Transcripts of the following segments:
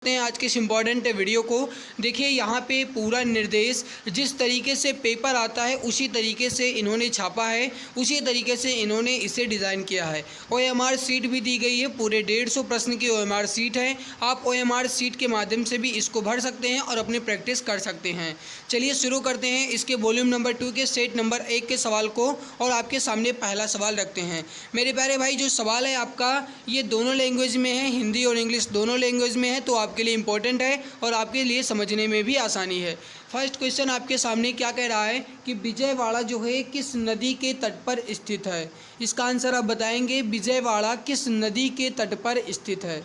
हैं आज के इस इम्पॉर्टेंट वीडियो को। देखिए यहाँ पे पूरा निर्देश जिस तरीके से पेपर आता है उसी तरीके से इन्होंने छापा है, उसी तरीके से इन्होंने इसे डिज़ाइन किया है। OMR सीट भी दी गई है, पूरे 150 प्रश्न की OMR सीट है। आप OMR सीट के माध्यम से भी इसको भर सकते हैं और अपनी प्रैक्टिस कर सकते हैं। चलिए शुरू करते हैं इसके वॉल्यूम नंबर 2 के सेट नंबर 1 के सवाल को और आपके सामने पहला सवाल रखते हैं। मेरे प्यारे भाई, जो सवाल है आपका ये दोनों लैंग्वेज में है, हिंदी और इंग्लिश दोनों लैंग्वेज में है, तो आपके लिए इम्पोर्टेंट है और आपके लिए समझने में भी आसानी है। फर्स्ट क्वेश्चन आपके सामने क्या कह रहा है कि विजयवाड़ा जो है किस नदी के तट पर स्थित है। इसका आंसर आप बताएंगे, विजयवाड़ा किस नदी के तट पर स्थित है।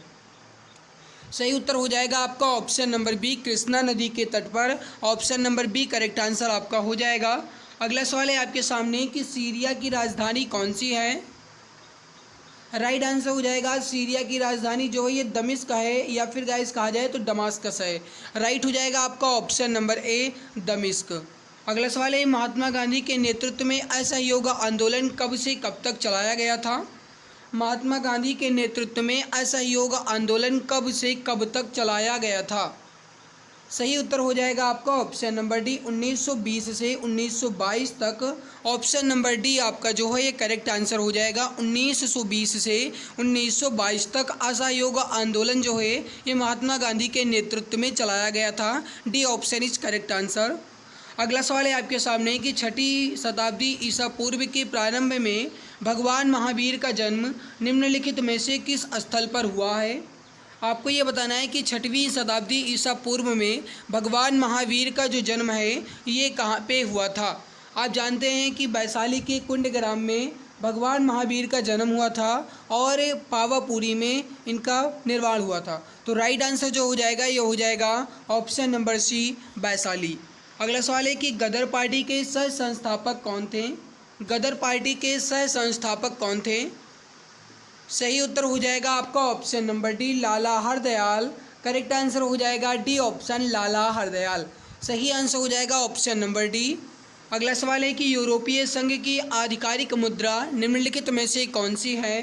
सही उत्तर हो जाएगा आपका ऑप्शन नंबर बी, कृष्णा नदी के तट पर। Option number B correct answer आपका हो जाएगा। अगला सवाल है आपके सामने कि सीरिया की राजधानी कौन सी है। राइट आंसर हो जाएगा सीरिया की राजधानी जो है ये दमिश्क है, या फिर गाइस कहा जाए तो दमास्कस है। राइट हो जाएगा आपका ऑप्शन नंबर ए, दमिश्क। अगला सवाल है महात्मा गांधी के नेतृत्व में असहयोग आंदोलन कब से कब तक चलाया गया था। महात्मा गांधी के नेतृत्व में असहयोग आंदोलन कब से कब तक चलाया गया था। सही उत्तर हो जाएगा आपका ऑप्शन नंबर डी, 1920 से 1922 तक। ऑप्शन नंबर डी आपका जो है ये करेक्ट आंसर हो जाएगा। 1920 से 1922 तक असहयोग आंदोलन जो है ये महात्मा गांधी के नेतृत्व में चलाया गया था। D option is correct answer. अगला सवाल है आपके सामने कि 6वीं शताब्दी ईसा पूर्व के प्रारंभ में भगवान महावीर का जन्म निम्नलिखित में से किस स्थल पर हुआ है। आपको ये बताना है कि 6वीं शताब्दी ईसा पूर्व में भगवान महावीर का जो जन्म है ये कहाँ पे हुआ था। आप जानते हैं कि वैशाली के कुंडग्राम में भगवान महावीर का जन्म हुआ था और पावापुरी में इनका निर्वाण हुआ था। तो राइट आंसर जो हो जाएगा ये हो जाएगा ऑप्शन नंबर सी, वैशाली। अगला सवाल है कि गदर पार्टी के सह संस्थापक कौन थे। गदर पार्टी के सह संस्थापक कौन थे। सही उत्तर हो जाएगा आपका ऑप्शन नंबर डी, लाला हरदयाल। करेक्ट आंसर हो जाएगा डी ऑप्शन, लाला हरदयाल। सही आंसर हो जाएगा ऑप्शन नंबर डी। अगला सवाल है कि यूरोपीय संघ की आधिकारिक मुद्रा निम्नलिखित में से कौन सी है।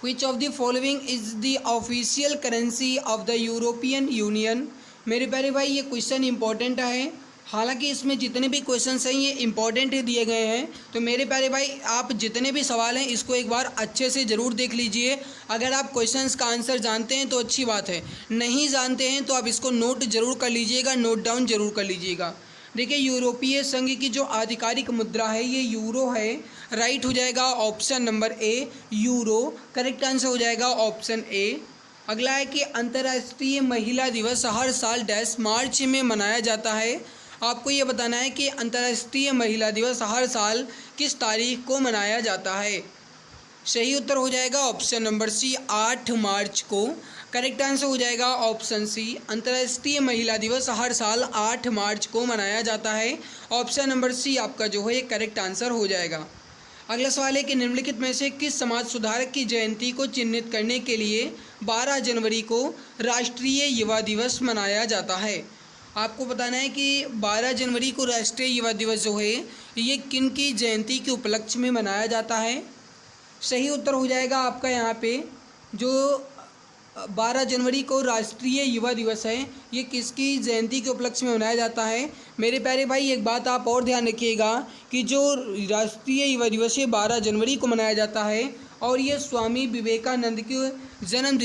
Which of the following is the official currency of the European Union। मेरे प्यारे भाई ये क्वेश्चन इंपॉर्टेंट है, हालांकि इसमें जितने भी क्वेश्चंस हैं ये इंपॉर्टेंट ही दिए गए हैं। तो मेरे प्यारे भाई आप जितने भी सवाल हैं इसको एक बार अच्छे से ज़रूर देख लीजिए। अगर आप क्वेश्चंस का आंसर जानते हैं तो अच्छी बात है, नहीं जानते हैं तो आप इसको नोट ज़रूर कर लीजिएगा, नोट डाउन ज़रूर कर लीजिएगा। देखिए यूरोपीय संघ की जो आधिकारिक मुद्रा है ये यूरो है। राइट हो जाएगा option number A, euro. Correct answer हो जाएगा ऑप्शन ए। अगला है कि अंतर्राष्ट्रीय महिला दिवस हर साल डैश मार्च में मनाया जाता है। आपको ये बताना है कि अंतर्राष्ट्रीय महिला दिवस हर साल किस तारीख को मनाया जाता है। सही उत्तर हो जाएगा ऑप्शन नंबर सी, 8 मार्च को। करेक्ट आंसर हो जाएगा ऑप्शन सी, अंतर्राष्ट्रीय महिला दिवस हर साल 8 मार्च को मनाया जाता है। ऑप्शन नंबर सी आपका जो है करेक्ट आंसर हो जाएगा। अगला सवाल है कि निम्नलिखित में से किस समाज सुधारक की जयंती को चिन्हित करने के लिए 12 जनवरी को राष्ट्रीय युवा दिवस मनाया जाता है। आपको बताना है कि 12 जनवरी को राष्ट्रीय युवा दिवस जो है ये किन की जयंती के उपलक्ष्य में मनाया जाता है। सही उत्तर हो जाएगा आपका यहाँ पे जो 12 जनवरी को राष्ट्रीय युवा दिवस है ये किसकी जयंती के उपलक्ष्य में मनाया जाता है। मेरे प्यारे भाई एक बात आप और ध्यान रखिएगा कि जो राष्ट्रीय युवा दिवस है 12 जनवरी को मनाया जाता है और ये स्वामी विवेकानंद की जन्म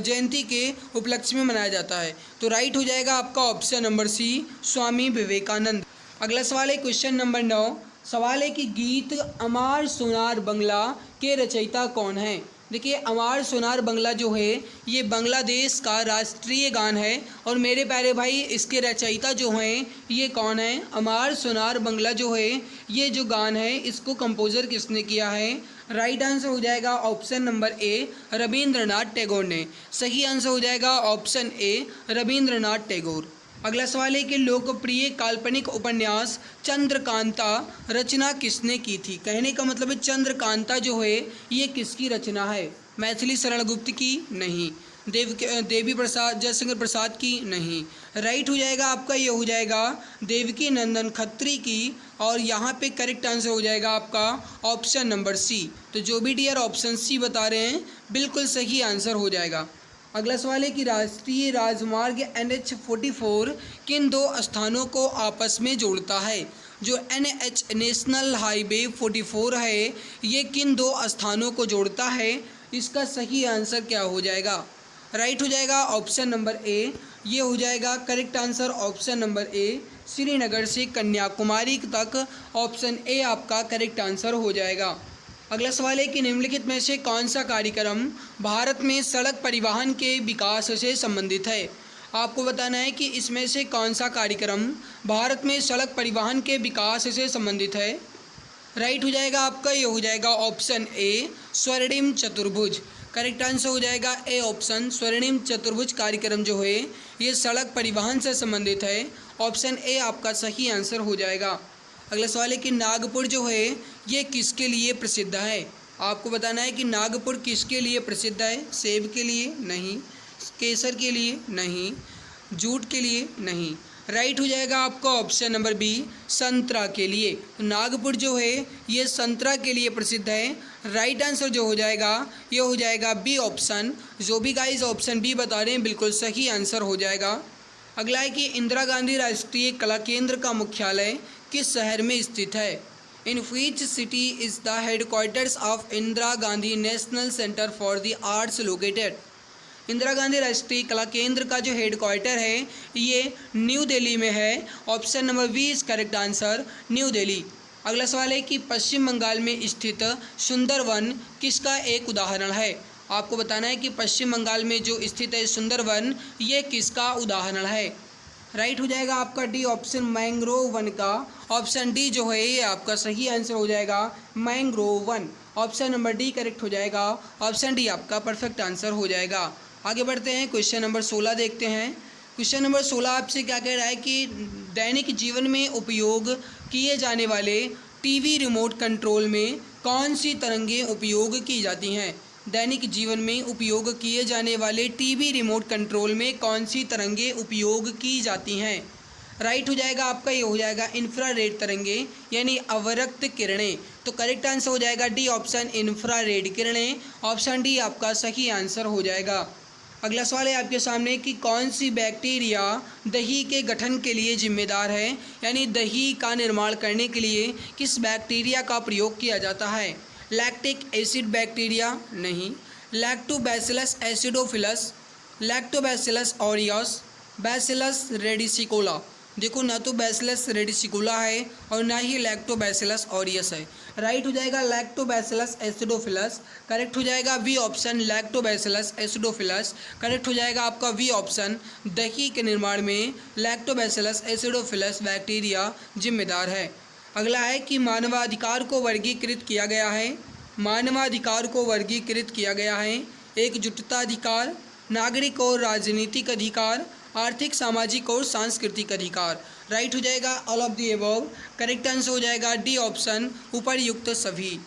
जयंती के उपलक्ष्य में मनाया जाता है। तो राइट हो जाएगा आपका ऑप्शन नंबर सी, स्वामी विवेकानंद। अगला सवाल है क्वेश्चन नंबर 9। सवाल है कि गीत अमार सोनार बंगला के रचयिता कौन है। देखिए अमार सोनार बंगला जो है ये बांग्लादेश का राष्ट्रीय गान है और मेरे प्यारे भाई इसके रचयिता जो हैं ये कौन है। अमार सोनार बंगला जो है ये जो गान है इसको कंपोजर किसने किया है। राइट आंसर हो जाएगा option number A, Rabindranath Tagore ने। सही आंसर हो जाएगा ऑप्शन ए, रविंद्रनाथ टैगोर। अगला सवाल है कि लोकप्रिय काल्पनिक उपन्यास चंद्रकांता रचना किसने की थी। कहने का मतलब है चंद्रकांता जो है ये किसकी रचना है। मैथिली शरण गुप्त की नहीं, देवी प्रसाद जयशंकर प्रसाद की नहीं। राइट हो जाएगा आपका ये हो जाएगा देवकी नंदन खत्री की। और यहाँ पे करेक्ट आंसर हो जाएगा आपका ऑप्शन नंबर सी। तो जो भी डियर ऑप्शन सी बता रहे हैं बिल्कुल सही आंसर हो जाएगा। अगला सवाल है कि राष्ट्रीय राजमार्ग NH-44 किन दो स्थानों को आपस में जोड़ता है। जो NH नेशनल हाईवे 44 है ये किन दो स्थानों को जोड़ता है। इसका सही आंसर क्या हो जाएगा। राइट हो जाएगा ऑप्शन नंबर ए, ये हो जाएगा correct answer option number A, Srinagar से कन्याकुमारी तक। ऑप्शन ए आपका करेक्ट आंसर हो जाएगा। अगला सवाल है कि निम्नलिखित में से कौन सा कार्यक्रम भारत में सड़क परिवहन के विकास से संबंधित है। आपको बताना है कि इसमें से कौन सा कार्यक्रम भारत में सड़क परिवहन के विकास से संबंधित है। राइट हो जाएगा आपका, ये हो जाएगा ऑप्शन ए स्वर्णिम चतुर्भुज। करेक्ट आंसर हो जाएगा ए ऑप्शन, स्वर्णिम चतुर्भुज कार्यक्रम जो है ये सड़क परिवहन से संबंधित है। ऑप्शन ए आपका सही आंसर हो जाएगा। अगला सवाल है कि नागपुर जो है ये किसके लिए प्रसिद्ध है। आपको बताना है कि नागपुर किसके लिए प्रसिद्ध है। सेब के लिए नहीं, केसर के लिए नहीं, जूट के लिए नहीं। राइट हो जाएगा आपका ऑप्शन नंबर बी संतरा के लिए। तो नागपुर जो है ये संतरा के लिए प्रसिद्ध है। राइट आंसर जो हो जाएगा ये हो जाएगा बी ऑप्शन। जो भी गाइस ऑप्शन बी बता रहे हैं बिल्कुल सही आंसर हो जाएगा। अगला है कि इंदिरा गांधी राष्ट्रीय कला केंद्र का मुख्यालय किस शहर में स्थित है। In which city is the headquarters of Indira Gandhi National Centre for the Arts located. Indira Gandhi राष्ट्रीय कला केंद्र का जो हेडक्वार्टर है ये न्यू दिल्ली में है। Option number B is correct answer, new Delhi. अगला सवाल है कि पश्चिम बंगाल में स्थित सुंदरवन किसका एक उदाहरण है। आपको बताना है कि पश्चिम बंगाल में जो स्थित है सुंदरवन ये किसका उदाहरण है। राइट हो जाएगा आपका डी ऑप्शन मैंग्रोव वन का। ऑप्शन डी जो है ये आपका सही आंसर हो जाएगा mangrove one. Option number D correct हो जाएगा। ऑप्शन डी आपका परफेक्ट आंसर हो जाएगा। आगे बढ़ते हैं, क्वेश्चन नंबर 16 देखते हैं। क्वेश्चन नंबर 16 आपसे क्या कह रहा है कि दैनिक जीवन में उपयोग किए जाने वाले टीवी रिमोट कंट्रोल में कौन सी तरंगें उपयोग की जाती हैं। दैनिक जीवन में उपयोग किए जाने वाले टीवी रिमोट कंट्रोल में कौन सी तरंगें उपयोग की जाती हैं। राइट हो जाएगा आपका, ये हो जाएगा इंफ्रारेड तरंगें यानी अवरक्त किरणें। तो करेक्ट आंसर हो जाएगा डी ऑप्शन इंफ्रारेड किरणें। ऑप्शन डी आपका सही आंसर हो जाएगा। अगला सवाल है आपके सामने कि कौन सी बैक्टीरिया दही के गठन के लिए जिम्मेदार है, यानी दही का निर्माण करने के लिए किस बैक्टीरिया का प्रयोग किया जाता है। लैक्टिक एसिड बैक्टीरिया नहीं, lactobacillus acidophilus, lactobacillus aureus, bacillus radicicola. देखो ना तो बैसिलस रेडिसिकोला है और ना ही लैक्टोबैसिलस ऑरियस है। राइट हो जाएगा लैक्टोबैसिलस एसिडोफिलस। करेक्ट हो जाएगा B option lactobacillus acidophilus. Correct हो जाएगा आपका वी ऑप्शन, दही के निर्माण में लैक्टोबैसिलस एसिडोफिलस बैक्टीरिया जिम्मेदार है। अगला है कि मानवाधिकार को वर्गीकृत किया गया है। मानवाधिकार को वर्गीकृत किया गया है एकजुटता अधिकार, नागरिक और राजनीतिक अधिकार, आर्थिक सामाजिक और सांस्कृतिक अधिकार। राइट हो जाएगा all of the above. Correct answer हो जाएगा डी ऑप्शन उपर्युक्त सभी।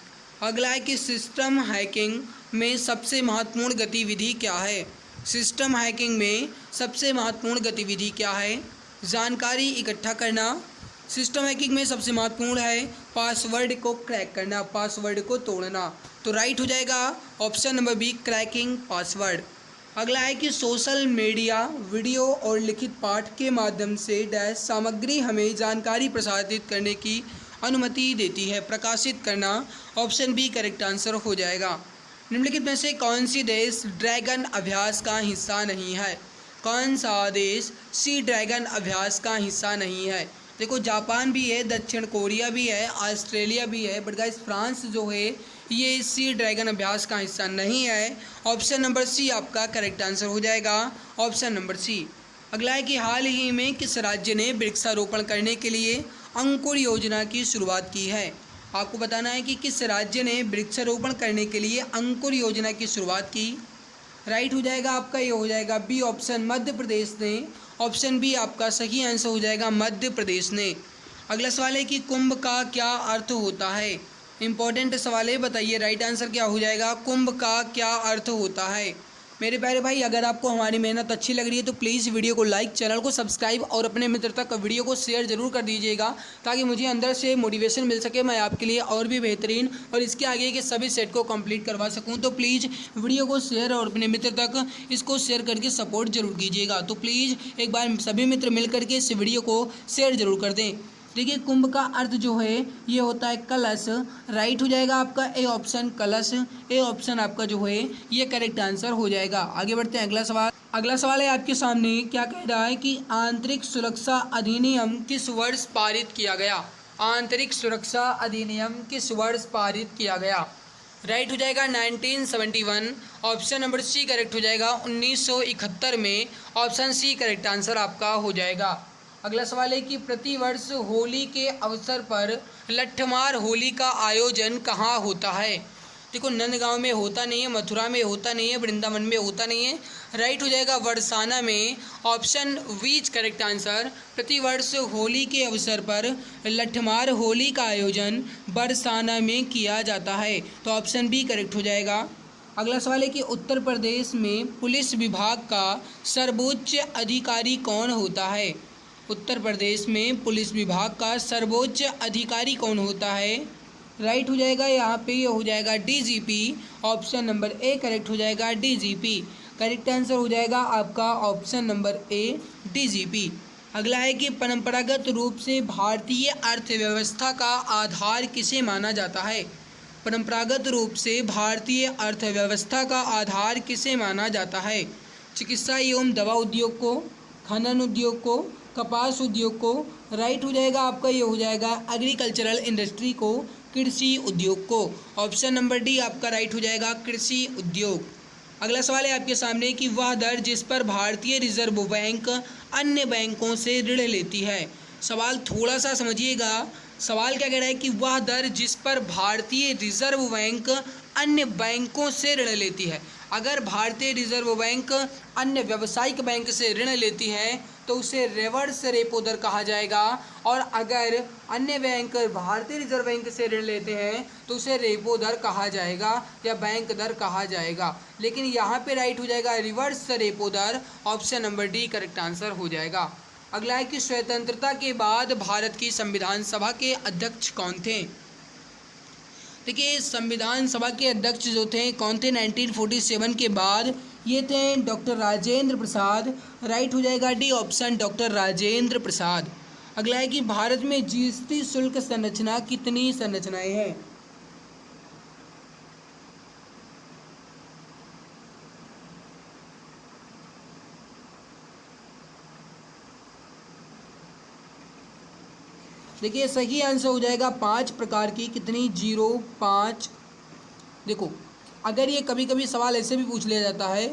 अगला है कि सिस्टम हैकिंग में सबसे महत्वपूर्ण गतिविधि क्या है। सिस्टम हैकिंग में सबसे महत्वपूर्ण गतिविधि क्या है। जानकारी इकट्ठा करना। सिस्टम हैकिंग में सबसे महत्वपूर्ण है पासवर्ड को क्रैक करना, पासवर्ड को तोड़ना। तो राइट हो जाएगा option number B cracking password. अगला है कि सोशल मीडिया वीडियो और लिखित पाठ के माध्यम से डैश सामग्री हमें जानकारी प्रसारित करने की अनुमति देती है, प्रकाशित करना। ऑप्शन बी करेक्ट आंसर हो जाएगा। निम्नलिखित में से कौन सी देश ड्रैगन अभ्यास का हिस्सा नहीं है। कौन सा देश सी ड्रैगन अभ्यास का हिस्सा नहीं है। देखो जापान भी है, दक्षिण कोरिया भी है, ऑस्ट्रेलिया भी है, बट गाइस फ्रांस जो है ये सी ड्रैगन अभ्यास का हिस्सा नहीं है। ऑप्शन नंबर सी आपका करेक्ट आंसर हो जाएगा। Option number C. अगला है कि हाल ही में किस राज्य ने वृक्षारोपण करने के लिए अंकुर योजना की शुरुआत की है। आपको बताना है कि किस राज्य ने वृक्षारोपण करने के लिए अंकुर योजना की शुरुआत की। राइट हो जाएगा आपका, ये हो जाएगा बी ऑप्शन मध्य प्रदेश ने। ऑप्शन बी आपका सही आंसर हो जाएगा मध्य प्रदेश ने। अगला सवाल है कि कुंभ का क्या अर्थ होता है। इंपॉर्टेंट सवाल है, बताइए राइट आंसर क्या हो जाएगा। कुंभ का क्या अर्थ होता है। मेरे प्यारे भाई, अगर आपको हमारी मेहनत अच्छी लग रही है तो प्लीज़ वीडियो को लाइक, चैनल को सब्सक्राइब और अपने मित्र तक वीडियो को शेयर जरूर कर दीजिएगा, ताकि मुझे अंदर से मोटिवेशन मिल सके, मैं आपके लिए और भी बेहतरीन और इसके आगे के सभी सेट को कंप्लीट करवा सकूं। तो प्लीज़ वीडियो को शेयर और अपने मित्र तक इसको शेयर करके सपोर्ट जरूर कीजिएगा। तो प्लीज़ एक बार सभी मित्र मिल करके इस वीडियो को शेयर जरूर कर दें। देखिए, कुंभ का अर्थ जो है ये होता है कलश। राइट हो जाएगा आपका ए ऑप्शन, कलश। ए ऑप्शन आपका जो है ये करेक्ट आंसर हो जाएगा। आगे बढ़ते हैं अगला सवाल। अगला सवाल है आपके सामने, क्या कह रहा है कि आंतरिक सुरक्षा अधिनियम किस वर्ष पारित किया गया। आंतरिक सुरक्षा अधिनियम किस वर्ष पारित किया गया। राइट हो जाएगा 1971। ऑप्शन नंबर सी करेक्ट हो जाएगा 1971 में। ऑप्शन सी करेक्ट आंसर आपका हो जाएगा। अगला सवाल है कि प्रतिवर्ष होली के अवसर पर लट्ठमार होली का आयोजन कहाँ होता है। देखो, नंदगांव में होता नहीं है, मथुरा में होता नहीं है, वृंदावन में होता नहीं है। राइट हो जाएगा बरसाना में। ऑप्शन वीज करेक्ट आंसर। प्रतिवर्ष होली के अवसर पर लट्ठमार होली का आयोजन बरसाना में किया जाता है, तो ऑप्शन बी करेक्ट हो जाएगा। अगला सवाल है कि उत्तर प्रदेश में पुलिस विभाग का सर्वोच्च अधिकारी कौन होता है। उत्तर प्रदेश में पुलिस विभाग का सर्वोच्च अधिकारी कौन होता है। राइट हो जाएगा यहाँ पे, ये हो जाएगा DGP. Option number A correct हो जाएगा, डीजीपी। करेक्ट आंसर हो जाएगा आपका ऑप्शन नंबर ए, डीजीपी। अगला है कि परंपरागत रूप से भारतीय अर्थव्यवस्था का आधार किसे माना जाता है। परंपरागत रूप से भारतीय अर्थव्यवस्था का आधार किसे माना जाता है। चिकित्सा एवं दवा उद्योग को, खनन उद्योग को, कपास उद्योग को। राइट हो जाएगा आपका, ये हो जाएगा एग्रीकल्चरल इंडस्ट्री को, कृषि उद्योग को। ऑप्शन नंबर डी आपका राइट हो जाएगा, कृषि उद्योग। अगला सवाल है आपके सामने कि वह दर जिस पर भारतीय रिजर्व बैंक अन्य बैंकों से ऋण लेती है। सवाल थोड़ा सा समझिएगा। सवाल क्या कह रहा है कि वह दर जिस पर भारतीय रिजर्व बैंक अन्य बैंकों से ऋण लेती है। अगर भारतीय रिजर्व बैंक अन्य व्यावसायिक बैंक से ऋण लेती है तो उसे रिवर्स रेपो दर कहा जाएगा, और अगर अन्य बैंक भारतीय रिजर्व बैंक से ऋण लेते हैं तो उसे रेपो दर कहा जाएगा या बैंक दर कहा जाएगा। लेकिन यहाँ पे राइट हो जाएगा रिवर्स रेपो दर। Option number D correct answer हो जाएगा। अगला है कि स्वतंत्रता के बाद भारत की संविधान सभा के अध्यक्ष कौन थे। देखिए, संविधान सभा के अध्यक्ष जो थे कौन थे 1947 के बाद, ये थे डॉक्टर राजेंद्र प्रसाद। राइट हो जाएगा D option, doctor Rajendra Prasad. अगला है कि भारत में जीएसटी शुल्क संरचना कितनी संरचनाएं हैं। देखिए, सही आंसर हो जाएगा 5 प्रकार की। कितनी, 0, 5। देखो, अगर ये कभी कभी सवाल ऐसे भी पूछ लिया जाता है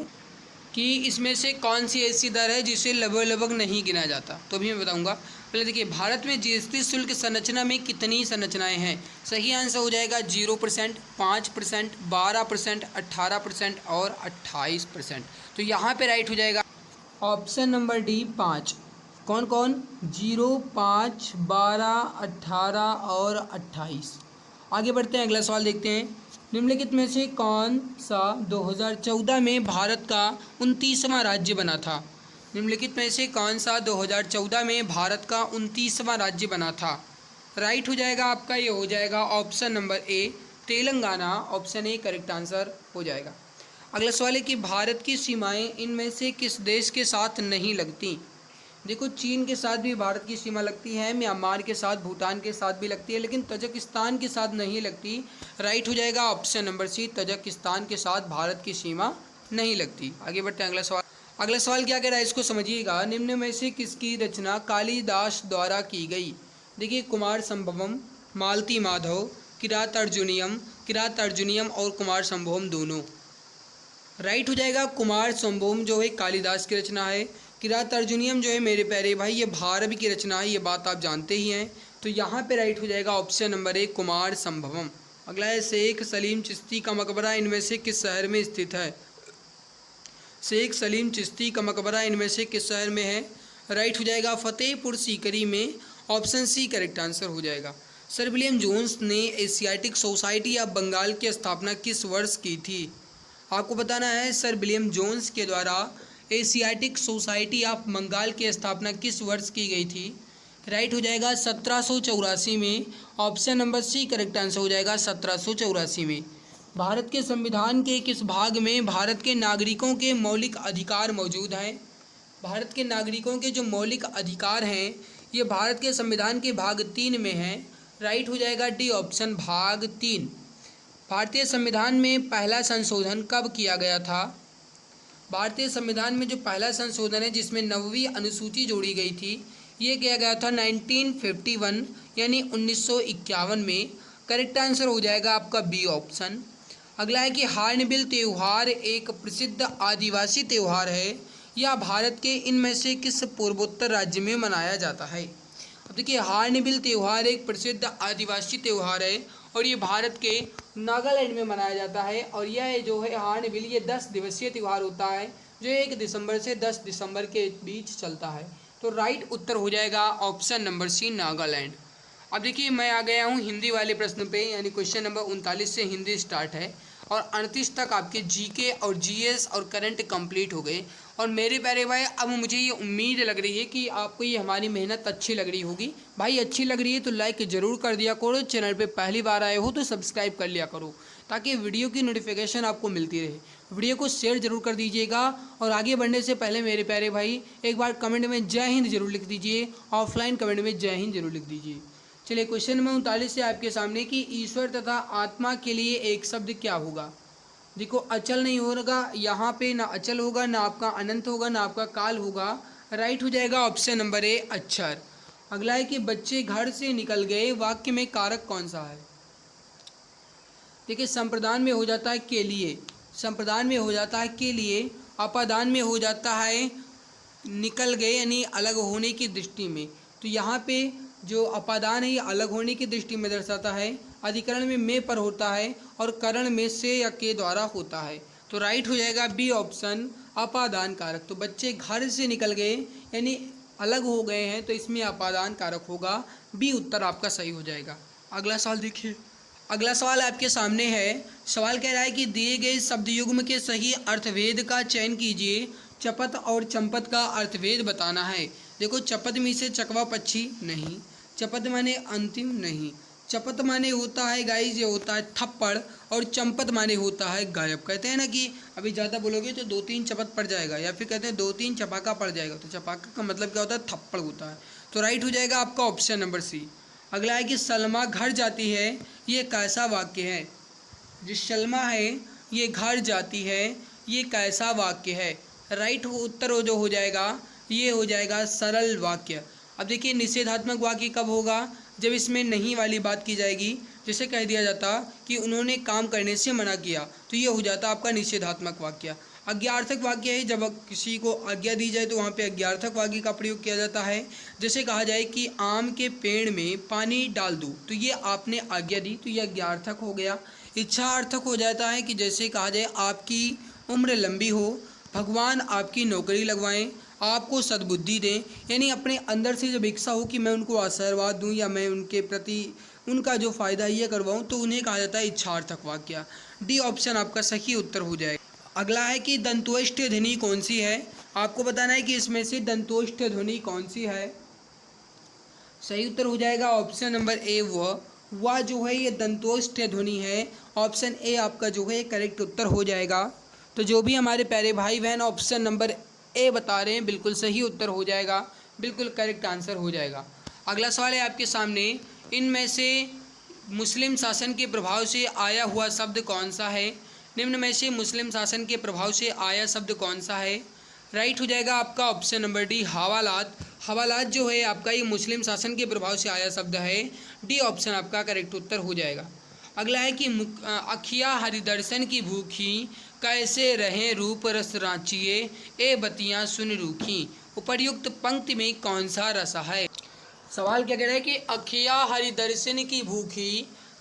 कि इसमें से कौन सी ऐसी दर है जिसे लगभग नहीं गिना जाता, तो भी मैं बताऊंगा। पहले देखिए, भारत में जीएसटी शुल्क संरचना में कितनी संरचनाएं हैं। सही आंसर हो जाएगा 0%, 5%, 12%, 18% और 28%। तो यहाँ पे राइट हो जाएगा ऑप्शन नंबर डी, 5। कौन कौन, 0, 5, 12, 18 और 28। आगे बढ़ते हैं, अगला सवाल देखते हैं। निम्नलिखित में से कौन सा 2014 में भारत का 29वां राज्य बना था। निम्नलिखित में से कौन सा 2014 में भारत का 29वां राज्य बना था। राइट हो जाएगा आपका, ये हो जाएगा option number A, Telangana. Option A correct answer हो जाएगा। अगला सवाल है कि भारत की सीमाएं इनमें से किस देश के साथ नहीं लगती। देखो, चीन के साथ भी भारत की सीमा लगती है, म्यांमार के साथ, भूटान के साथ भी लगती है, लेकिन तजाकिस्तान के साथ नहीं लगती। राइट हो जाएगा ऑप्शन नंबर सी, तजाकिस्तान के साथ भारत की सीमा नहीं लगती। आगे बढ़ते हैं अगला सवाल। अगला सवाल क्या कह रहा है, इसको समझिएगा। निम्न में से किसकी रचना कालिदास द्वारा की गई। देखिए, कुमार संभवम, मालती माधव, किरात अर्जुनियम और कुमार संभवम दोनों। राइट हो जाएगा कुमार संभवम जो है कालिदास की रचना है। किरात अर्जुनियम जो है मेरे प्यारे भाई ये भारवी की रचना है, ये बात आप जानते ही हैं। तो यहाँ पे राइट हो जाएगा ऑप्शन नंबर ए, कुमार संभवम। अगला है शेख सलीम चिश्ती का मकबरा इनमें से किस शहर में स्थित है। शेख सलीम चिश्ती का मकबरा इनमें से किस शहर में है। राइट हो जाएगा फतेहपुर सीकरी में। ऑप्शन सी करेक्ट आंसर हो जाएगा। सर विलियम जोन्स ने एशियाटिक सोसाइटी ऑफ बंगाल की स्थापना किस वर्ष की थी। आपको बताना है सर विलियम जोन्स के द्वारा एशियाटिक सोसाइटी ऑफ बंगाल की स्थापना किस वर्ष की गई थी। राइट हो जाएगा 1784 में। Option number C correct answer हो जाएगा 1784 में। भारत के संविधान के किस भाग में भारत के नागरिकों के मौलिक अधिकार मौजूद हैं। भारत के नागरिकों के जो मौलिक अधिकार हैं ये भारत के संविधान के भाग 3 में हैं। राइट हो जाएगा डी ऑप्शन भाग 3। भारतीय संविधान में पहला संशोधन कब किया गया था। भारतीय संविधान में जो पहला संशोधन है जिसमें 9वीं अनुसूची जोड़ी गई थी ये किया गया था 1951 यानी 1951 में। करेक्ट आंसर हो जाएगा आपका बी ऑप्शन। अगला है कि हार्नबिल त्यौहार एक प्रसिद्ध आदिवासी त्यौहार है या भारत के इनमें से किस पूर्वोत्तर राज्य में मनाया जाता है। अब देखिए हार्नबिल त्यौहार एक प्रसिद्ध आदिवासी त्यौहार है और ये भारत के नागालैंड में मनाया जाता है। और यह जो है हार्नबिल ये 10 दिवसीय त्यौहार होता है जो 1 दिसंबर से 10 दिसंबर के बीच चलता है। तो राइट उत्तर हो जाएगा ऑप्शन नंबर सी नागालैंड। अब देखिए मैं आ गया हूँ हिंदी वाले प्रश्न पे, यानी क्वेश्चन नंबर 39 से हिंदी स्टार्ट है और 38 तक आपके जीके और जीएस और करंट कंप्लीट हो गए। और मेरे प्यारे भाई अब मुझे ये उम्मीद लग रही है कि आपको ये हमारी मेहनत अच्छी लग रही होगी। भाई अच्छी लग रही है तो लाइक ज़रूर कर दिया करो, चैनल पे पहली बार आए हो तो सब्सक्राइब कर लिया करो ताकि वीडियो की नोटिफिकेशन आपको मिलती रहे। वीडियो को शेयर जरूर कर दीजिएगा और आगे बढ़ने से पहले मेरे प्यारे भाई एक बार कमेंट में जय हिंद जरूर लिख दीजिए, ऑफलाइन कमेंट में जय हिंद जरूर लिख दीजिए। चलिए क्वेश्चन नंबर 39 से आपके सामने कि ईश्वर तथा आत्मा के लिए एक शब्द क्या होगा। देखो अचल नहीं होगा यहाँ पे, ना अचल होगा, ना आपका अनंत होगा, ना आपका काल होगा। राइट हो जाएगा ऑप्शन नंबर ए अक्षर। अगला है कि बच्चे घर से निकल गए वाक्य में कारक कौन सा है। देखिए संप्रदान में हो जाता है के लिए, संप्रदान में हो जाता है के लिए, अपादान में हो जाता है निकल गए यानी अलग होने की दृष्टि में। तो यहाँ पे जो अपादान है ये अलग होने की दृष्टि में दर्शाता है, अधिकरण में पर होता है और करण में से या के द्वारा होता है। तो राइट हो जाएगा बी ऑप्शन अपादान कारक। तो बच्चे घर से निकल गए यानी अलग हो गए हैं तो इसमें अपादान कारक होगा, बी उत्तर आपका सही हो जाएगा। अगला सवाल देखिए, अगला सवाल आपके सामने है। सवाल कह रहा है कि दिए गए शब्द युग्म के सही अर्थभेद का चयन कीजिए। चपत और चंपत का अर्थभेद बताना है। देखो चपत में से चकवा पक्षी नहीं, चपत माने अंतिम नहीं, चपत माने होता है गाइस ये होता है थप्पड़ और चंपत माने होता है गायब। कहते हैं ना कि अभी ज़्यादा बोलोगे तो 2-3 चपत पड़ जाएगा या फिर कहते हैं 2-3 चपाका पड़ जाएगा। तो चपाका का मतलब क्या होता है थप्पड़ होता है। तो राइट हो जाएगा आपका ऑप्शन नंबर सी। अगला है कि सलमा घर जाती है ये कैसा वाक्य है। जो सलमा है ये घर जाती है ये कैसा वाक्य है। राइट उत्तर जो हो जाएगा ये हो जाएगा सरल वाक्य। अब देखिए निषेधात्मक वाक्य कब होगा, जब इसमें नहीं वाली बात की जाएगी। जैसे कह दिया जाता कि उन्होंने काम करने से मना किया तो ये हो जाता आपका निषेधात्मक वाक्य। आज्ञार्थक वाक्य है जब किसी को आज्ञा दी जाए तो वहाँ पे आज्ञार्थक वाक्य का प्रयोग किया जाता है। जैसे कहा जाए कि आम के पेड़ में पानी डाल दूँ तो ये आपने आज्ञा दी तो ये आज्ञार्थक हो गया। इच्छार्थक हो जाता है कि जैसे कहा जाए आपकी उम्र लंबी हो, भगवान आपकी नौकरी लगवाएं, आपको सद्बुद्धि दें, यानी अपने अंदर से जब इच्छा हो कि मैं उनको आशीर्वाद दूं या मैं उनके प्रति उनका जो फ़ायदा ये करवाऊं तो उन्हें कहा जाता है इच्छार्थक वाक्य। डी ऑप्शन आपका सही उत्तर हो जाएगा। अगला है कि दंतोष्ठ ध्वनि कौन सी है। आपको बताना है कि इसमें से दंतोष्ठ ध्वनि कौन सी है। सही उत्तर हो जाएगा ऑप्शन नंबर ए वह जो है ये दंतोष्ठ ध्वनि है। ऑप्शन ए आपका जो है करेक्ट उत्तर हो जाएगा। तो जो भी हमारे प्यारे भाई बहन ऑप्शन नंबर ए बता रहे हैं बिल्कुल सही उत्तर हो जाएगा, बिल्कुल करेक्ट आंसर हो जाएगा। अगला सवाल है आपके सामने, इनमें से मुस्लिम शासन के प्रभाव से आया हुआ शब्द कौन सा है। निम्न में से मुस्लिम शासन के प्रभाव से आया शब्द कौन सा है। राइट हो जाएगा आपका ऑप्शन नंबर डी हवालात। हवालात जो है आपका ये मुस्लिम शासन के प्रभाव से आया शब्द है। डी ऑप्शन आपका करेक्ट उत्तर हो जाएगा। अगला है कि अखिया हरिदर्शन की भूखी कैसे रहें रूप रस रांचिए ए बतियाँ सुन रूखी। उपर्युक्त पंक्ति में कौन सा रस है। सवाल क्या कह रहा है कि अखिया हरिदर्शन की भूखी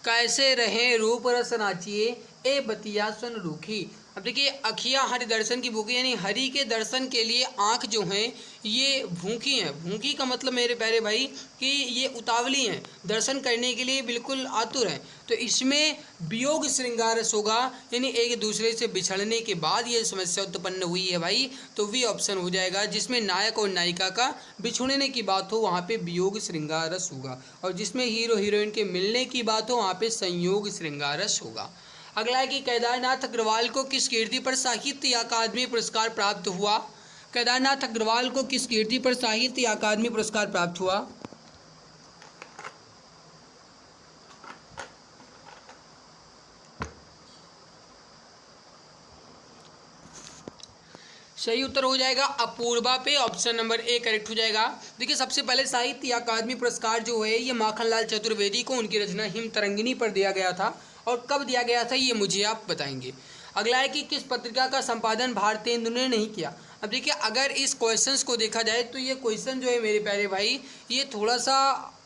कैसे रहें रूप रस रांचिए ए बतिया सुन रूखी। अब देखिए अखिया हरि दर्शन की भूखी, यानी हरि के दर्शन के लिए आँख जो हैं ये भूखी हैं। भूखी का मतलब मेरे प्यारे भाई कि ये उतावली हैं, दर्शन करने के लिए बिल्कुल आतुर हैं। तो इसमें वियोग श्रृंगार रस होगा, यानी एक दूसरे से बिछड़ने के बाद ये समस्या उत्पन्न हुई है भाई, तो वी ऑप्शन हो जाएगा। जिसमें नायक और नायिका का बिछुड़ने की बात हो वहाँ पे वियोग श्रृंगार रस होगा, और जिसमें हीरो हीरोइन के मिलने की बात हो वहाँ पे संयोग श्रृंगार रस होगा। अगला है कि केदारनाथ अग्रवाल को किस कीर्ति पर साहित्य अकादमी पुरस्कार प्राप्त हुआ। केदारनाथ अग्रवाल को किस कीर्ति पर साहित्य अकादमी पुरस्कार प्राप्त हुआ। सही उत्तर हो जाएगा अपूर्वा पे, ऑप्शन नंबर ए करेक्ट हो जाएगा। देखिए सबसे पहले साहित्य अकादमी पुरस्कार जो है ये माखनलाल चतुर्वेदी को उनकी रचना हिम तरंगिनी पर दिया गया था, और कब दिया गया था ये मुझे आप बताएंगे। अगला है कि किस पत्रिका का संपादन भारतेंदु ने नहीं किया। अब देखिए अगर इस क्वेश्चंस को देखा जाए तो ये क्वेश्चन जो है मेरे प्यारे भाई ये थोड़ा सा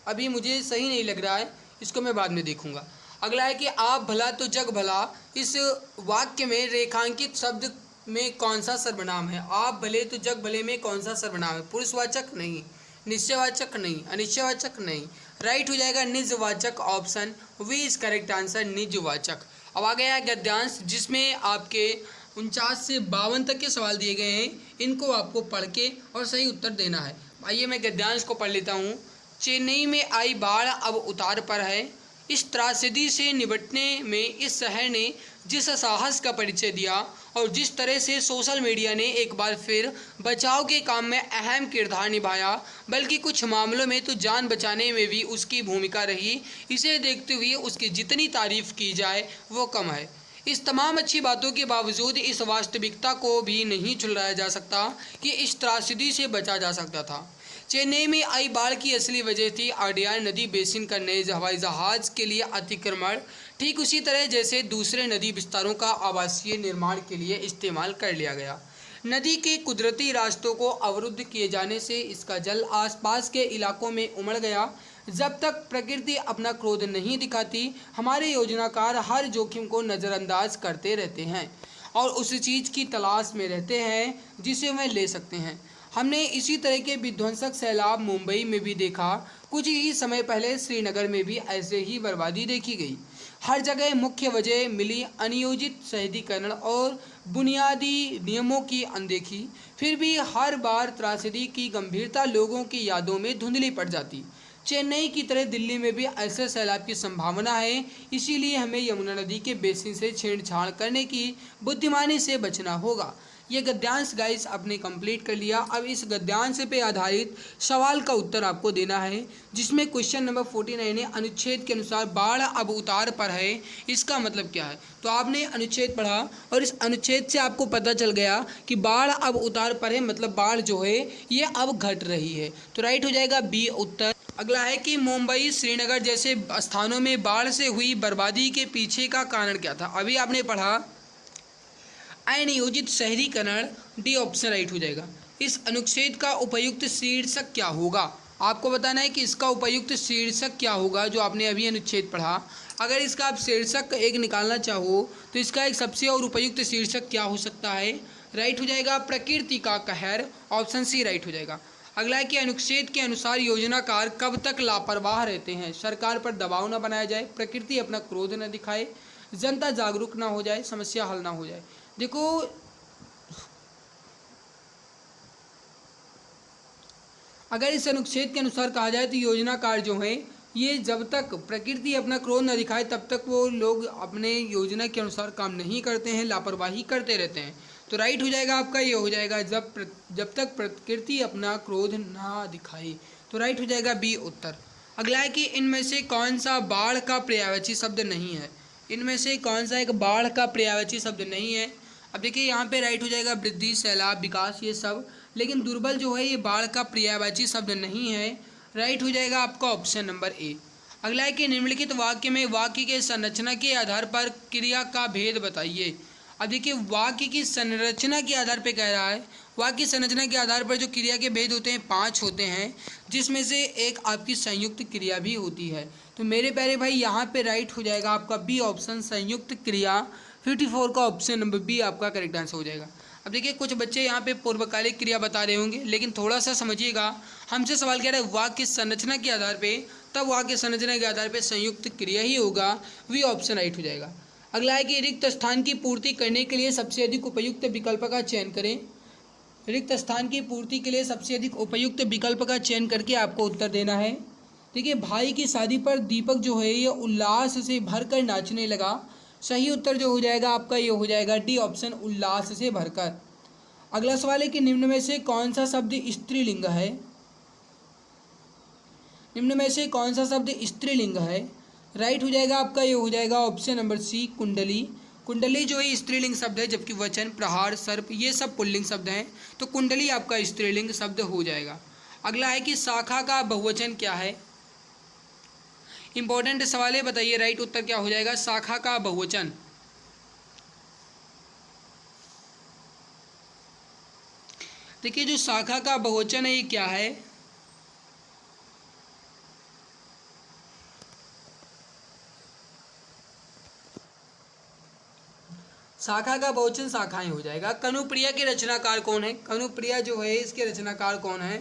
अभी मुझे सही नहीं लग रहा है, इसको मैं बाद में देखूंगा। अगला है कि आप भला तो जग भला, इस वाक्य में रेखांकित शब्द में कौन सा सर्वनाम है। आप भले तो जग भले में कौन सा सर्वनाम है। पुरुषवाचक नहीं, निश्चयवाचक नहीं, अनिश्चयवाचक नहीं, राइट हो जाएगा निजवाचक, option B is correct answer निजवाचक। अब आ गया है गद्यांश, जिसमें आपके 49 से 52 तक के सवाल दिए गए हैं, इनको आपको पढ़ के और सही उत्तर देना है। आइए मैं गद्यांश को पढ़ लेता हूँ। चेन्नई में आई बाढ़ अब उतार पर है, इस त्रासदी से निपटने में इस शहर ने जिस साहस का परिचय दिया और जिस तरह से सोशल मीडिया ने एक बार फिर बचाव के काम में अहम किरदार निभाया, बल्कि कुछ मामलों में तो जान बचाने में भी उसकी भूमिका रही, इसे देखते हुए उसकी जितनी तारीफ की जाए वो कम है। इस तमाम अच्छी बातों के बावजूद इस वास्तविकता को भी नहीं छुड़ाया जा सकता कि इस त्रासदी से बचा जा सकता था। चेन्नई में आई बाढ़ की असली वजह थी अडयार नदी बेसिन का नए हवाई जहाज़ के लिए अतिक्रमण, ठीक उसी तरह जैसे दूसरे नदी विस्तारों का आवासीय निर्माण के लिए इस्तेमाल कर लिया गया। नदी के कुदरती रास्तों को अवरुद्ध किए जाने से इसका जल आसपास के इलाकों में उमड़ गया। जब तक प्रकृति अपना क्रोध नहीं दिखाती, हमारे योजनाकार हर जोखिम को नज़रअंदाज करते रहते हैं और उस चीज़ की तलाश में रहते हैं जिसे वह ले सकते हैं। हमने इसी तरह के विध्वंसक सैलाब मुंबई में भी देखा, कुछ ही समय पहले श्रीनगर में भी ऐसे ही बर्बादी देखी गई। हर जगह मुख्य वजह मिली अनियोजित शहरीकरण और बुनियादी नियमों की अनदेखी। फिर भी हर बार त्रासदी की गंभीरता लोगों की यादों में धुंधली पड़ जाती। चेन्नई की तरह दिल्ली में भी ऐसे सैलाब की संभावना है, इसीलिए हमें यमुना नदी के बेसिन से छेड़छाड़ करने की बुद्धिमानी से बचना होगा। ये गद्यांश गाइस आपने कंप्लीट कर लिया। अब इस गद्यांश पे आधारित सवाल का उत्तर आपको देना है, जिसमें क्वेश्चन नंबर 49 है, अनुच्छेद के अनुसार बाढ़ अब उतार पर है, इसका मतलब क्या है। तो आपने अनुच्छेद पढ़ा और इस अनुच्छेद से आपको पता चल गया कि बाढ़ अब उतार पर है, मतलब बाढ़ जो है ये अब घट रही है। तो राइट हो जाएगा बी उत्तर। अगला है कि मुंबई श्रीनगर जैसे स्थानों में बाढ़ से हुई बर्बादी के पीछे का कारण क्या था। अभी आपने पढ़ा अनियोजित शहरीकरण, डी ऑप्शन राइट हो जाएगा। इस अनुच्छेद का उपयुक्त शीर्षक क्या होगा, आपको बताना है कि इसका उपयुक्त शीर्षक क्या होगा जो आपने अभी अनुच्छेद पढ़ा। अगर इसका आप शीर्षक एक निकालना चाहो तो इसका एक सबसे और उपयुक्त शीर्षक क्या हो सकता है, राइट हो जाएगा प्रकृति का कहर, ऑप्शन सी राइट हो जाएगा। अगला है कि अनुच्छेद के अनुसार योजनाकार कब तक लापरवाह रहते हैं। सरकार पर दबाव न बनाया जाए, प्रकृति अपना क्रोध न दिखाए, जनता जागरूक ना हो जाए, समस्या हल ना हो जाए। देखो अगर इस अनुच्छेद के अनुसार कहा जाए तो योजनाकार जो हैं ये जब तक प्रकृति अपना क्रोध न दिखाए तब तक वो लोग अपने योजना के अनुसार काम नहीं करते हैं, लापरवाही करते रहते हैं। तो राइट हो जाएगा आपका, ये हो जाएगा जब तक प्रकृति अपना क्रोध ना दिखाए। तो राइट हो जाएगा बी उत्तर। अगला है कि इनमें से कौन सा बाढ़ का पर्यायवाची शब्द नहीं है। इनमें से कौन सा एक बाढ़ का पर्यायवाची शब्द नहीं है। अब देखिए यहाँ पे राइट हो जाएगा वृद्धि, सैलाब, विकास, ये सब, लेकिन दुर्बल जो है ये बाढ़ का पर्यायवाची शब्द नहीं है। राइट हो जाएगा आपका ऑप्शन नंबर ए। अगला है कि निम्नलिखित वाक्य में वाक्य के संरचना के आधार पर क्रिया का भेद बताइए। अब देखिए वाक्य की संरचना के आधार पर कह रहा है, वाक्य संरचना के आधार पर जो क्रिया के भेद होते हैं 5 होते हैं, जिसमें से एक आपकी संयुक्त क्रिया भी होती है। तो मेरे प्यारे भाई यहाँ पे राइट हो जाएगा आपका बी ऑप्शन, संयुक्त क्रिया 54 का ऑप्शन नंबर बी आपका करेक्ट आंसर हो जाएगा। अब देखिए कुछ बच्चे यहाँ पे पूर्वकालिक क्रिया बता रहे होंगे, लेकिन थोड़ा सा समझिएगा। हमसे सवाल कह रहा है वाक्य संरचना के आधार पे, तब वाक्य संरचना के आधार पे संयुक्त क्रिया ही होगा, वी ऑप्शन राइट हो जाएगा। अगला है कि रिक्त स्थान की पूर्ति करने के लिए सबसे अधिक उपयुक्त विकल्प का चयन करें। रिक्त स्थान की पूर्ति के लिए सबसे अधिक उपयुक्त विकल्प का चयन करके आपको उत्तर देना है। देखिए भाई की शादी पर दीपक जो है ये उल्लास से भरकर नाचने लगा। सही उत्तर जो हो जाएगा आपका ये हो जाएगा डी ऑप्शन, उल्लास से भरकर। अगला सवाल है कि निम्न में से कौन सा शब्द स्त्रीलिंग है। निम्न में से कौन सा शब्द स्त्रीलिंग है। राइट हो जाएगा आपका ये हो जाएगा ऑप्शन नंबर सी, कुंडली। कुंडली जो है स्त्रीलिंग शब्द है, जबकि वचन, प्रहार, सर्प ये सब पुल्लिंग शब्द हैं, तो कुंडली आपका स्त्रीलिंग शब्द हो जाएगा। अगला है कि शाखा का बहुवचन क्या है। इंपॉर्टेंट सवाल है, बताइए राइट उत्तर क्या हो जाएगा। शाखा का बहुवचन, देखिए जो शाखा का बहुवचन है ये क्या है। शाखा का बहुवचन शाखाएं हो जाएगा। कनुप्रिया के रचनाकार कौन है। कनुप्रिया जो है इसके रचनाकार कौन है।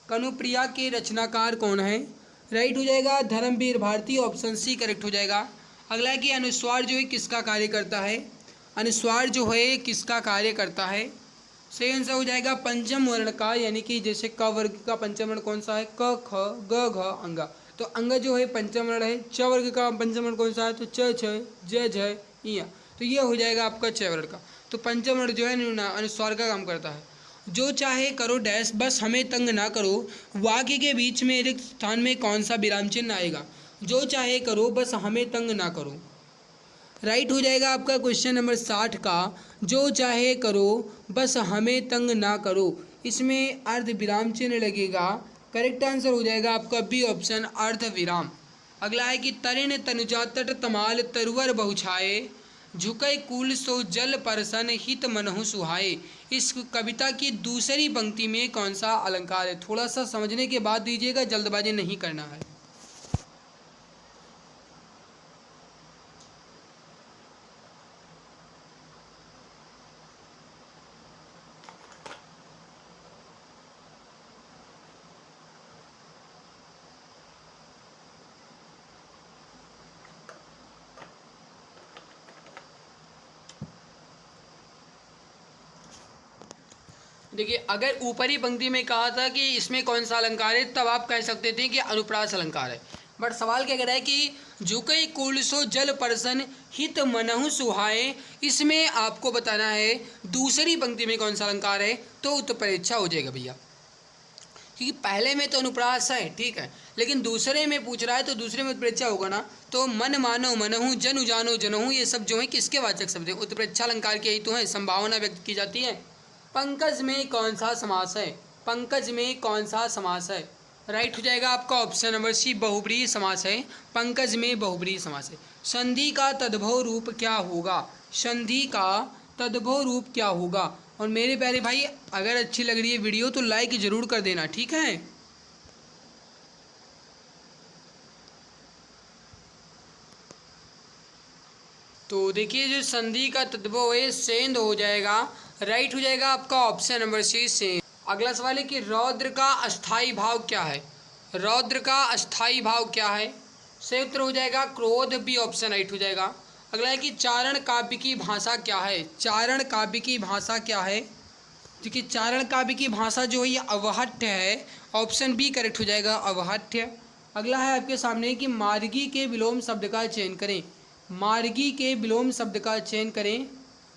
कनुप्रिया के रचनाकार कौन है। राइट हो जाएगा Dharamvir Bharati, option C correct हो जाएगा। अगला है कि अनुस्वार जो है किसका कार्य करता है। अनुस्वार जो है किसका कार्य करता है। सही आंसर हो जाएगा पंचम वर्ण का, यानी कि जैसे क वर्ग का पंचम वर्ण कौन सा है, क ख ग घ अंग। तो अंग जो है पंचम वर्ण है। च वर्ग का पंचम वर्ण कौन सा है, तो च छ ज झ इया, तो ये हो जाएगा आपका च वर्ण का। तो पंचम वर्ण जो है अनुस्वार का काम करता है। जो चाहे करो डैश, बस हमें तंग ना करो। वाक्य के बीच में रिक्त स्थान में कौन सा विराम चिन्ह आएगा। जो चाहे करो बस हमें तंग ना करो। राइट हो जाएगा आपका क्वेश्चन नंबर 60 का, जो चाहे करो बस हमें तंग ना करो, इसमें अर्ध विराम चिन्ह लगेगा। करेक्ट आंसर हो जाएगा आपका बी ऑप्शन, अर्ध विराम। अगला है कि तरिण तनुजा तट तमाल तरुवर बहुछाए, झुकई कूल सो जल परसन हित मनहु सुहाए। इस कविता की दूसरी पंक्ति में कौन सा अलंकार है। थोड़ा सा समझने के बाद दीजिएगा, जल्दबाजी नहीं करना है। देखिए अगर ऊपरी पंक्ति में कहा था कि इसमें कौन सा अलंकार है, तब आप कह सकते थे कि अनुप्रास अलंकार है। बट सवाल क्या कह रहा है कि झुकई कुलसो जल परसन हित मनहु सुहाए, इसमें आपको बताना है दूसरी पंक्ति में कौन सा अलंकार है, तो उत्प्रेक्षा हो जाएगा भैया। क्योंकि पहले में तो अनुप्रास है, ठीक है, लेकिन दूसरे में पूछ रहा है तो दूसरे में उत्प्रेक्षा होगा ना। तो मन मानो मनहु, जनु जानो जनहु, ये सब जो है किसके वाचक शब्द है, उत्प्रेक्षा अलंकार के ही तो है, संभावना व्यक्त की जाती है। पंकज में कौन सा समास है। पंकज में कौन सा समास है। राइट हो जाएगा आपका ऑप्शन नंबर सी, बहुब्रीहि समास है। पंकज में बहुब्रीहि समास है। संधि का तद्भव रूप क्या होगा। संधि का तद्भव रूप क्या होगा। और मेरे प्यारे भाई अगर अच्छी लग रही है वीडियो तो लाइक ज़रूर कर देना, ठीक है। तो देखिए जो संधि का तद्भव है सेंध हो जाएगा। राइट हो जाएगा आपका ऑप्शन नंबर सी, सेंध। अगला सवाल है कि रौद्र का अस्थाई भाव क्या है। रौद्र का अस्थाई भाव क्या है। सही उत्तर हो जाएगा क्रोध, बी ऑप्शन राइट हो जाएगा। अगला है कि चारण काव्य की भाषा क्या है। चारण काव्य की भाषा क्या है। देखिए चारण काव्य की भाषा जो है ये अवहट्य है, ऑप्शन बी करेक्ट हो जाएगा, अवहट्य। अगला है आपके सामने कि मार्गी के विलोम शब्द का चयन करें। मार्गी के विलोम शब्द का चयन करें।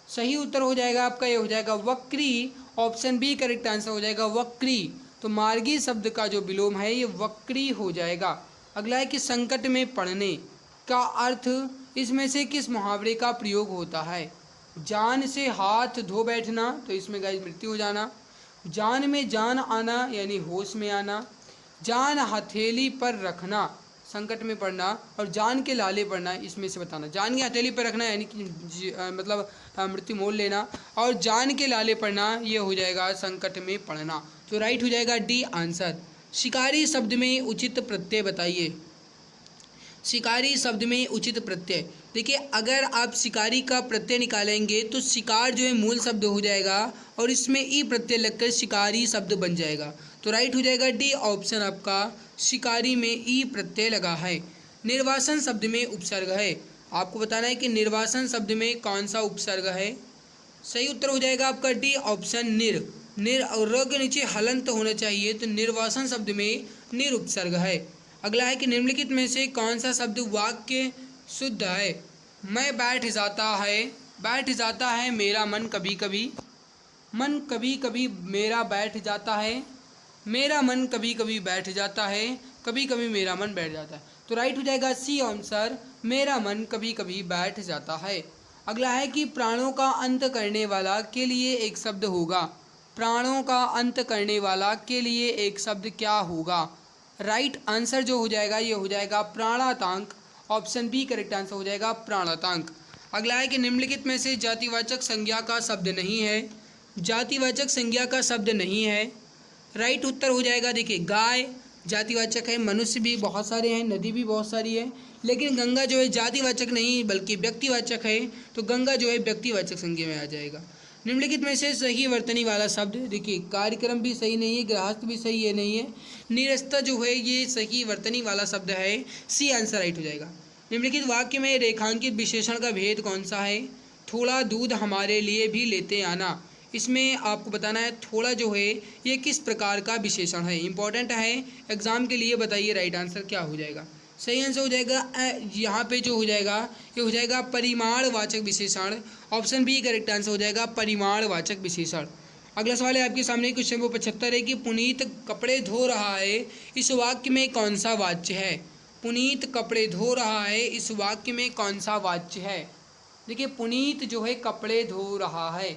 सही उत्तर हो जाएगा आपका ये हो जाएगा वक्री, ऑप्शन बी करेक्ट आंसर हो जाएगा वक्री। तो मार्गी शब्द का जो विलोम है ये वक्री हो जाएगा। अगला है कि संकट में पड़ने का अर्थ इसमें से किस मुहावरे का प्रयोग होता है। जान से हाथ धो बैठना, तो इसमें गाइस मृत्यु हो जाना। जान में जान आना यानी होश में आना। जान हथेली पर रखना, संकट में पड़ना। और जान के लाले पड़ना, इसमें से बताना। जान की हथेली पर रखना यानी कि मतलब मृत्यु मोल लेना, और जान के लाले पड़ना ये हो जाएगा संकट में पड़ना। तो राइट हो जाएगा डी आंसर। शिकारी शब्द में उचित प्रत्यय बताइए। शिकारी शब्द में उचित प्रत्यय। देखिए अगर आप शिकारी का प्रत्यय निकालेंगे तो शिकार जो है मूल शब्द हो जाएगा और इसमें ई प्रत्यय लगकर शिकारी शब्द बन जाएगा। तो राइट हो जाएगा डी ऑप्शन आपका, शिकारी में ई प्रत्यय लगा है। निर्वासन शब्द में उपसर्ग है। आपको बताना है कि निर्वासन शब्द में कौन सा उपसर्ग है। सही उत्तर हो जाएगा आपका डी ऑप्शन निर और र के नीचे हलंत होना चाहिए, तो निर्वासन शब्द में निर उपसर्ग है। अगला है कि निम्नलिखित में से कौन सा शब्द वाक्य शुद्ध है। मैं बैठ जाता है मेरा मन कभी कभी, मन कभी कभी मेरा बैठ जाता है, मेरा मन कभी कभी बैठ जाता है, कभी कभी मेरा मन बैठ जाता है। तो राइट हो जाएगा सी आंसर, मेरा मन कभी कभी बैठ जाता है। अगला है कि प्राणों का अंत करने वाला के लिए एक शब्द होगा। प्राणों का अंत करने वाला के लिए एक शब्द क्या होगा। राइट आंसर जो हो जाएगा ये हो जाएगा प्राणातांक। ऑप्शन बी करेक्ट आंसर हो जाएगा प्राणातांक। अगला है कि निम्नलिखित में से जातिवाचक संज्ञा का शब्द नहीं है। जातिवाचक संज्ञा का शब्द नहीं है। राइट उत्तर हो जाएगा, देखिए गाय जातिवाचक है, मनुष्य भी बहुत सारे हैं, नदी भी बहुत सारी है, लेकिन गंगा जो है जातिवाचक नहीं बल्कि व्यक्तिवाचक है, तो गंगा जो है व्यक्तिवाचक संज्ञा में आ जाएगा। निम्नलिखित में से सही वर्तनी वाला शब्द, देखिए कार्यक्रम भी सही नहीं है, गृहस्थ भी सही है नहीं है, निरस्त जो है ये सही वर्तनी वाला शब्द है। सी आंसर राइट हो जाएगा। निम्नलिखित वाक्य में रेखांकित विशेषण का भेद कौन सा है। थोड़ा दूध हमारे लिए भी लेते आना। इसमें आपको बताना है थोड़ा जो है ये किस प्रकार का विशेषण है, इंपॉर्टेंट है एग्जाम के लिए, बताइए राइट आंसर क्या हो जाएगा। सही आंसर हो जाएगा यहाँ पे जो हो जाएगा ये हो जाएगा परिमाणवाचक विशेषण। ऑप्शन बी करेक्ट आंसर हो जाएगा परिमाणवाचक विशेषण। अगला सवाल है आपके सामने क्वेश्चन नंबर 75 है कि पुनीत कपड़े धो रहा है, इस वाक्य में कौन सा वाच्य है। पुनीत कपड़े धो रहा है, इस वाक्य में कौन सा वाच्य है। देखिए पुनीत जो है कपड़े धो रहा है,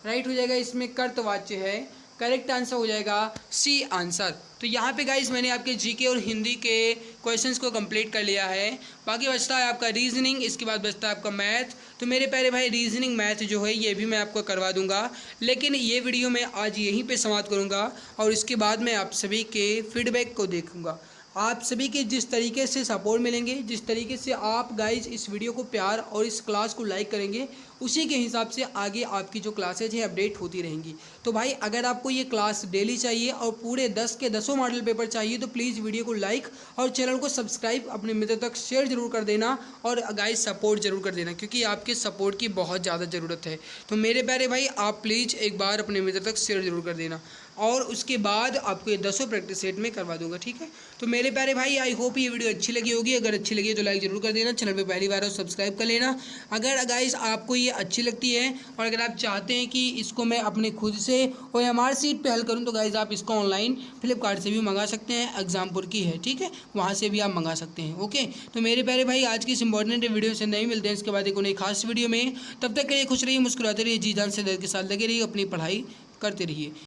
राइट हो जाएगा, इसमें कर्तवाच्य है। करेक्ट आंसर हो जाएगा सी आंसर। तो यहाँ पे गाइस मैंने आपके जीके और हिंदी के क्वेश्चंस को कंप्लीट कर लिया है। बाकी बचता है आपका रीजनिंग, इसके बाद बचता है आपका मैथ। तो मेरे प्यारे भाई रीजनिंग मैथ जो है ये भी मैं आपको करवा दूंगा, लेकिन ये वीडियो मैं आज यहीं पे समाप्त करूँगा और इसके बाद मैं आप सभी के फीडबैक को देखूँगा। आप सभी के जिस तरीके से सपोर्ट मिलेंगे, जिस तरीके से आप गाइज इस वीडियो को प्यार और इस क्लास को लाइक करेंगे, उसी के हिसाब से आगे आपकी जो क्लासेज हैं अपडेट होती रहेंगी। तो भाई अगर आपको ये क्लास डेली चाहिए और पूरे 10 के 10 मॉडल पेपर चाहिए तो प्लीज़ वीडियो को लाइक और चैनल को सब्सक्राइब अपने मित्र तक शेयर जरूर कर देना और गाइज सपोर्ट जरूर कर देना, क्योंकि आपके सपोर्ट की बहुत ज़्यादा ज़रूरत है। तो मेरे प्यारे भाई आप प्लीज़ एक बार अपने मित्र तक शेयर जरूर कर देना और उसके बाद आपको ये 10 प्रैक्टिस सेट में करवा दूंगा, ठीक है। तो मेरे प्यारे भाई आई होप ये वीडियो अच्छी लगी होगी। अगर अच्छी लगी तो लाइक जरूर कर देना, चैनल पे पहली बार हो सब्सक्राइब कर लेना। अगर गाइस आपको ये अच्छी लगती है और अगर आप चाहते हैं कि इसको मैं अपने खुद से OMR सीट पे हल करूं तो गाइस आप इसको ऑनलाइन फ्लिपकार्ट से भी मंगा सकते हैं, एग्जामपुर की है, ठीक है, वहाँ से भी आप मंगा सकते हैं। ओके, तो मेरे प्यारे भाई आज की इस इंपॉर्टेंट वीडियो से नहीं मिलते हैं इसके बाद एक नई खास वीडियो में। तब तक के लिए खुश रहिए, मुस्कुराते रहिए, जी जान से दर्द के साथ लगे रहिए, अपनी पढ़ाई करते रहिए।